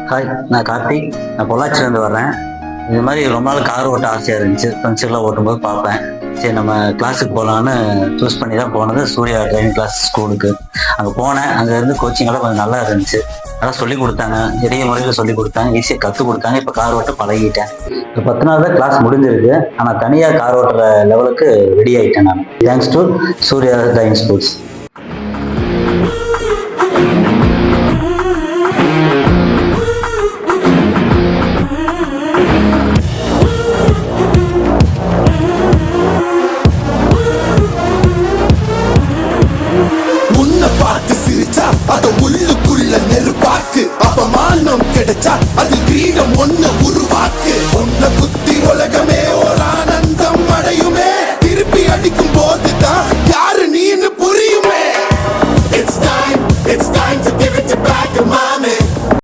Hi, நான் கார்த்திக். நான் பொள்ளாச்சிலேருந்து வர்றேன். இது மாதிரி ரொம்ப நாள் கார் ஓட்ட ஆசையாக இருந்துச்சு. ஃப்ரெண்ட்ஸுக்கெல்லாம் ஓட்டும்போது பார்ப்பேன். சரி, நம்ம கிளாஸுக்கு போகலான்னு சூஸ் பண்ணி தான் போனது சூர்யா டிரைவிங் கிளாஸ் ஸ்கூலுக்கு. அங்கே போனேன். அங்கே இருந்து கோச்சிங்கெல்லாம் கொஞ்சம் நல்லா இருந்துச்சு. நல்லா சொல்லிக் கொடுத்தாங்க, எளிய முறையில் சொல்லிக் கொடுத்தாங்க, ஈஸியாக கற்றுக் கொடுத்தாங்க. இப்போ கார் ஓட்ட பழகிட்டேன். இப்போ 10 நாள் தான் கிளாஸ் முடிஞ்சிருக்கு. ஆனால் தனியாக கார் ஓட்டுற லெவலுக்கு ரெடி ஆகிட்டேன் நான். Thanks to Surya driving schools. அத உள்ளுக்குள்ள நெருப்பாக்கு, அவமானம் கிடைச்சா அது கிரீடம் ஒண்ணு உருவாக்கு. ஒன்ன குத்தி உலக